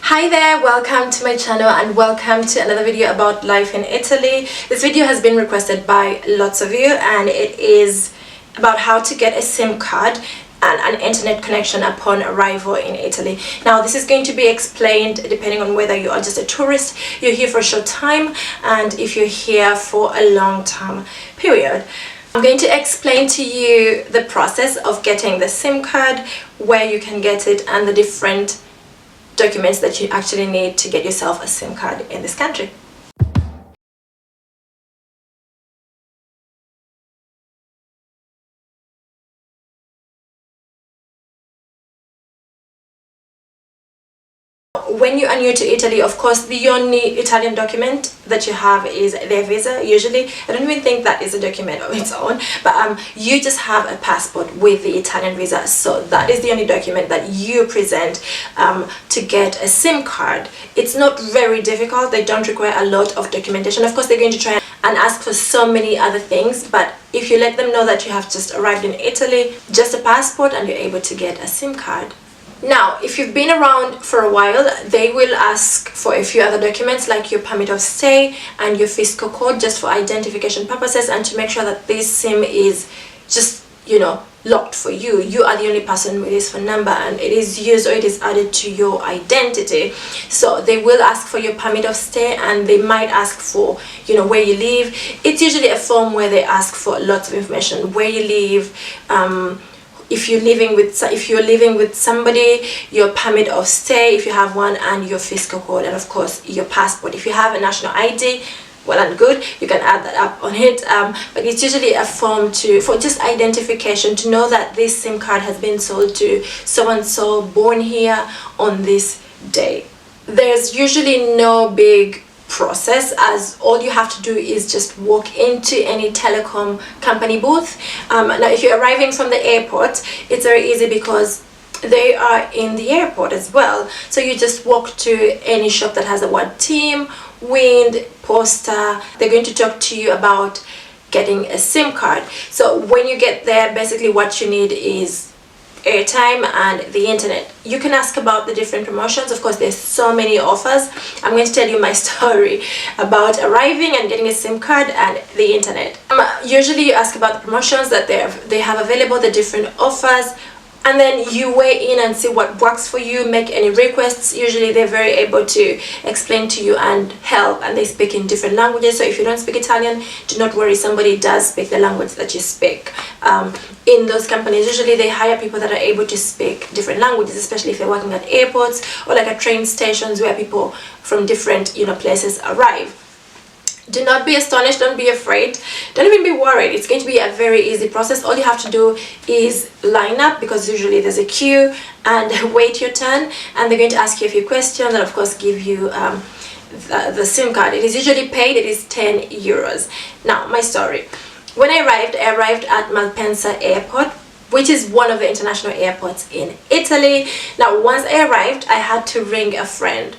Hi there, welcome to my channel and welcome to another video about life in Italy. This video has been requested by lots of you and it is about how to get a SIM card and an internet connection upon arrival in Italy. Now this is going to be explained depending on whether you are just a tourist, you're here for a short time, and if you're here for a long term period. I'm going to explain to you the process of getting the SIM card, where you can get it, and the different documents that you actually need to get yourself a SIM card in this country. When you are new to Italy, of course, the only Italian document that you have is their visa. Usually, I don't even think that is a document of its own, but you just have a passport with the Italian visa. So that is the only document that you present to get a SIM card. It's not very difficult. They don't require a lot of documentation. Of course, they're going to try and ask for so many other things, but if you let them know that you have just arrived in Italy, just a passport, and you're able to get a SIM card. Now, if you've been around for a while, they will ask for a few other documents like your permit of stay and your fiscal code, just for identification purposes and to make sure that this SIM is just, locked for you. You are the only person with this phone number and it is used or it is added to your identity. So they will ask for your permit of stay and they might ask for, where you live. It's usually a form where they ask for lots of information, where you live, if you're living with somebody, your permit of stay if you have one, and your fiscal code, and of course your passport. If you have a national ID, well and good, you can add that up on it, but it's usually a form for just identification, to know that this SIM card has been sold to so and so, born here on this day. There's usually no big process, as all you have to do is just walk into any telecom company booth. Now if you're arriving from the airport, it's very easy because they are in the airport as well, so you just walk to any shop that has the word TIM, Wind, Posta. They're going to talk to you about getting a SIM card. So when you get there, basically what you need is airtime and the internet. You can ask about the different promotions. Of course, there's so many offers. I'm going to tell you my story about arriving and getting a SIM card and the internet. Usually you ask about the promotions that they have available, the different offers, and then you weigh in and see what works for you, make any requests. Usually they're very able to explain to you and help, and they speak in different languages. So if you don't speak Italian, do not worry, somebody does speak the language that you speak. In those companies, usually they hire people that are able to speak different languages, especially if they're working at airports or like at train stations where people from different places arrive. Do not be astonished, don't be afraid, don't even be worried. It's going to be a very easy process. All you have to do is line up, because usually there's a queue, and wait your turn, and they're going to ask you a few questions and of course give you the SIM card. It is usually paid, it is 10 euros. Now, my story. When I arrived at Malpensa Airport, which is one of the international airports in Italy. Now, once I arrived, I had to ring a friend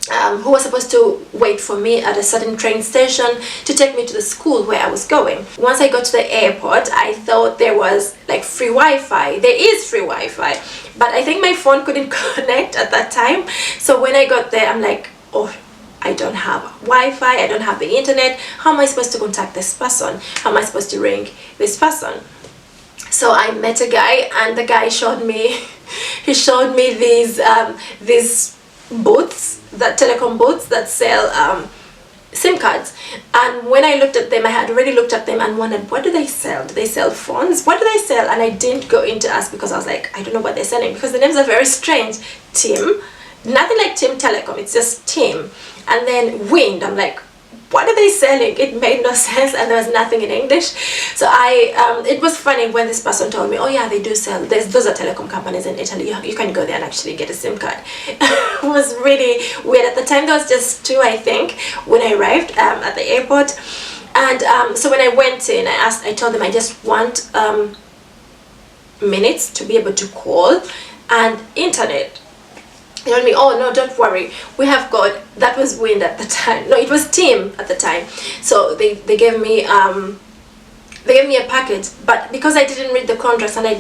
who was supposed to wait for me at a certain train station to take me to the school where I was going. Once I got to the airport, I thought there was like free Wi-Fi. There is free Wi-Fi, but I think my phone couldn't connect at that time. So when I got there, I'm like, oh, I don't have Wi-Fi, I don't have the internet. How am I supposed to contact this person? How am I supposed to ring this person? So I met a guy, and the guy showed me these booths, that telecom booths that sell SIM cards. And when I looked at them, I had already looked at them and wondered, what do they sell? Do they sell phones? What do they sell? And I didn't go in to ask, because I was like, I don't know what they're selling, because the names are very strange. TIM, nothing like TIM Telecom, it's just TIM. And then Wind, I'm like, what are they selling? It made no sense, and there was nothing in English. So it was funny when this person told me, oh yeah, they do sell, those are telecom companies in Italy, you can go there and actually get a SIM card. It was really weird. At the time there was just two, I think, when I arrived at the airport. And so when I went in, I told them I just want minutes to be able to call and internet. They told me, oh no, don't worry, we have got, that was Wind at the time, no, it was TIM at the time. So they gave me they gave me a package, but because I didn't read the contracts, and I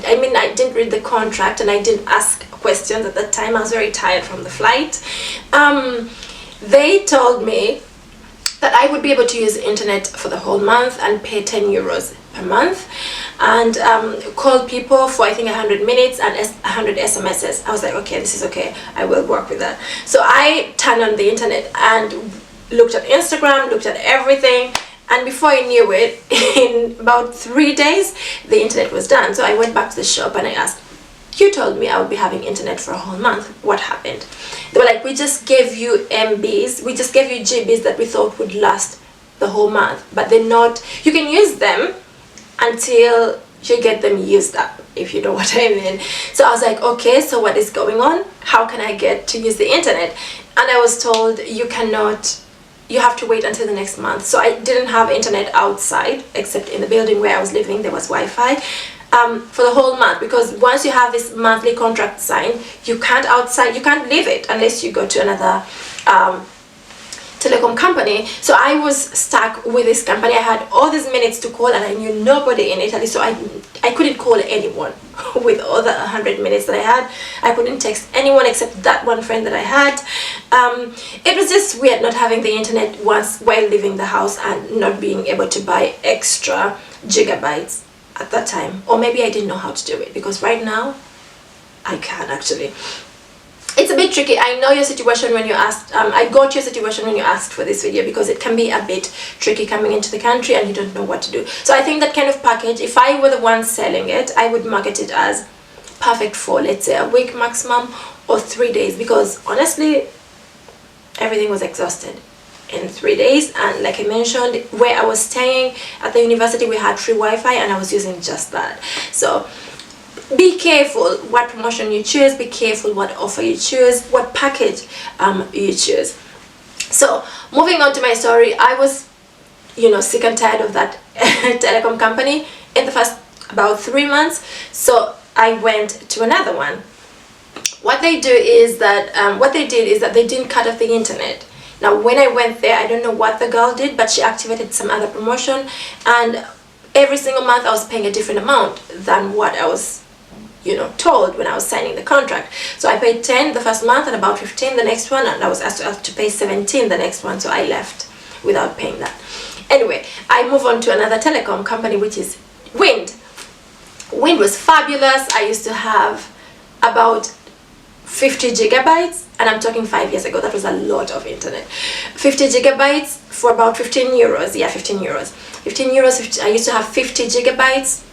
didn't read the contract, and I didn't ask questions at that time, I was very tired from the flight. They told me that I would be able to use the internet for the whole month and pay 10 euros per month, and call people for I think 100 minutes and 100 SMSs. I was like, okay, this is okay, I will work with that. So I turned on the internet and looked at Instagram, looked at everything, and before I knew it, in about 3 days, the internet was done. So I went back to the shop and I asked, you told me I would be having internet for a whole month. What happened? They were like, we just gave you MBs, we just gave you GBs that we thought would last the whole month, but they're not, you can use them until you get them used up, if you know what I mean. So I was like, okay, so what is going on? How can I get to use the internet? And I was told, you cannot, you have to wait until the next month. So I didn't have internet outside, except in the building where I was living there was Wi-Fi, for the whole month, because once you have this monthly contract signed, you can't leave it unless you go to another telecom company. So I was stuck with this company. I had all these minutes to call and I knew nobody in Italy, so I couldn't call anyone with all the 100 minutes that I had. I couldn't text anyone except that one friend that I had. It was just weird not having the internet once while leaving the house and not being able to buy extra gigabytes at that time. Or maybe I didn't know how to do it, because right now I can actually. It's a bit tricky. I know your situation when you asked, I got your situation when you asked for this video, because it can be a bit tricky coming into the country and you don't know what to do. So I think that kind of package, if I were the one selling it, I would market it as perfect for, let's say, a week maximum or 3 days, because honestly, everything was exhausted in 3 days. And like I mentioned, where I was staying at the university, we had free Wi-Fi and I was using just that. So be careful what promotion you choose, be careful what offer you choose, what package you choose. So moving on to my story, I was, sick and tired of that telecom company in the first about 3 months. So I went to another one. What they did is that they didn't cut off the internet. Now when I went there, I don't know what the girl did, but she activated some other promotion, and every single month I was paying a different amount than what I was told when I was signing the contract. So I paid 10 the first month and about 15 the next one, and I was asked to pay 17 the next one, so I left without paying that. Anyway, I move on to another telecom company, which is Wind. Wind was fabulous. I used to have about 50 gigabytes, and I'm talking 5 years ago. That was a lot of internet. 50 gigabytes for about 15 euros. Yeah, 15 euros. 15 euros, I used to have 50 gigabytes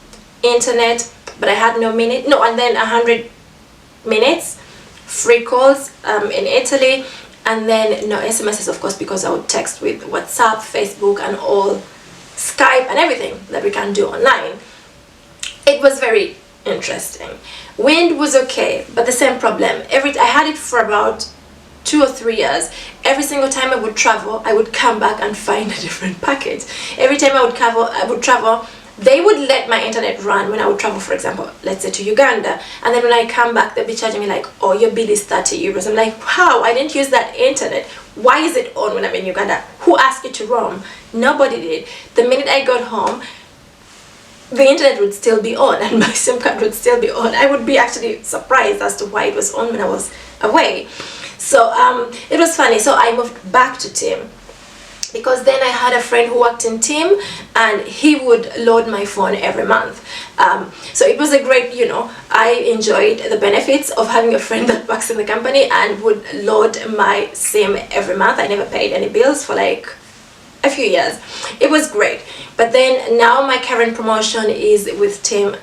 internet, but I had and then 100 minutes free calls in Italy, and then no SMSs, of course, because I would text with WhatsApp, Facebook, and all Skype and everything that we can do online. It was very interesting. Wind was okay, but the same problem. I had it for about 2 or 3 years. Every single time I would travel, I would come back and find a different package. Every time I would travel, they would let my internet run when I would travel, for example, let's say to Uganda, and then when I come back, they'll be charging me like, oh, your bill is 30 euros. I'm like, how? I didn't use that internet. Why is it on when I'm in Uganda? Who asked you to roam? Nobody did. The minute I got home, the internet would still be on and my SIM card would still be on. I would be actually surprised as to why it was on when I was away. So it was funny. So I moved back to TIM, because then I had a friend who worked in TIM and he would load my phone every month. So it was a great, I enjoyed the benefits of having a friend that works in the company and would load my SIM every month. I never paid any bills for like a few years. It was great. But then now my current promotion is with TIM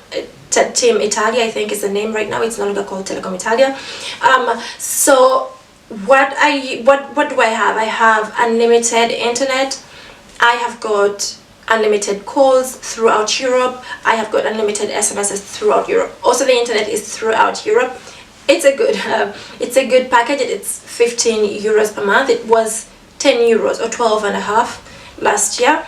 Italia, I think is the name right now. It's no longer called Telecom Italia. So what do I have? I have unlimited internet. I have got unlimited calls throughout Europe. I have got unlimited SMSs throughout Europe. Also, the internet is throughout Europe. It's a good package. It's 15 euros per month. It was 10 euros or 12 and a half last year.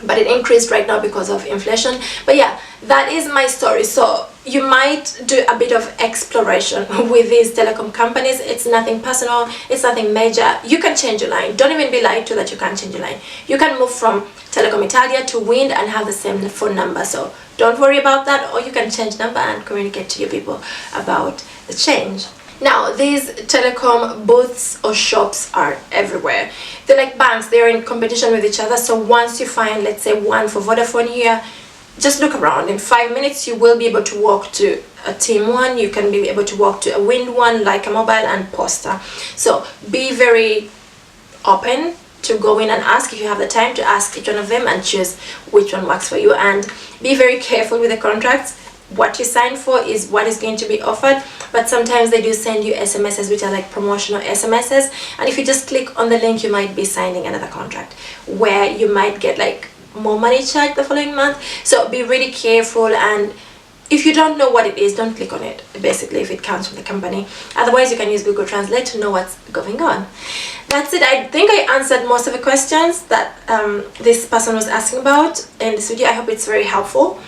but it increased right now because of inflation. But yeah, that is my story. So you might do a bit of exploration with these telecom companies. It's nothing personal, it's nothing major. You can change your line. Don't even be lied to that you can't change your line. You can move from Telecom Italia to Wind and have the same phone number, so don't worry about that. Or you can change number and communicate to your people about the change. Now, these telecom booths or shops are everywhere. They're like banks, they're in competition with each other. So once you find, let's say, one for Vodafone here, just look around. In 5 minutes, you will be able to walk to a Team One. You can be able to walk to a Wind one, like a Mobile and Posta. So be very open to go in and ask. If you have the time to ask each one of them and choose which one works for you, and be very careful with the contracts. What you sign for is what is going to be offered, but sometimes they do send you SMSs which are like promotional SMSs, and if you just click on the link, you might be signing another contract where you might get like more money charged the following month. So be really careful, and if you don't know what it is, don't click on it, basically, if it comes from the company. Otherwise, you can use Google Translate to know what's going on. That's it. I think I answered most of the questions that this person was asking about in this video. I hope it's very helpful.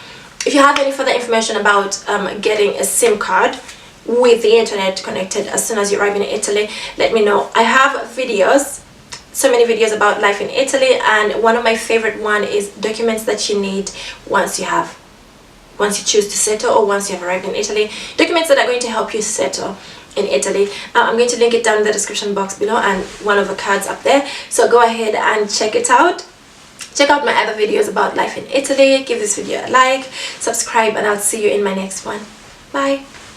If you have any further information about getting a SIM card with the internet connected as soon as you arrive in Italy, let me know. I have videos, so many videos about life in Italy, and one of my favorite one is documents that you need once you choose to settle, or once you have arrived in Italy. Documents that are going to help you settle in Italy. I'm going to link it down in the description box below and one of the cards up there. So go ahead and check it out. Check out my other videos about life in Italy. Give this video a like, subscribe, and I'll see you in my next one. Bye.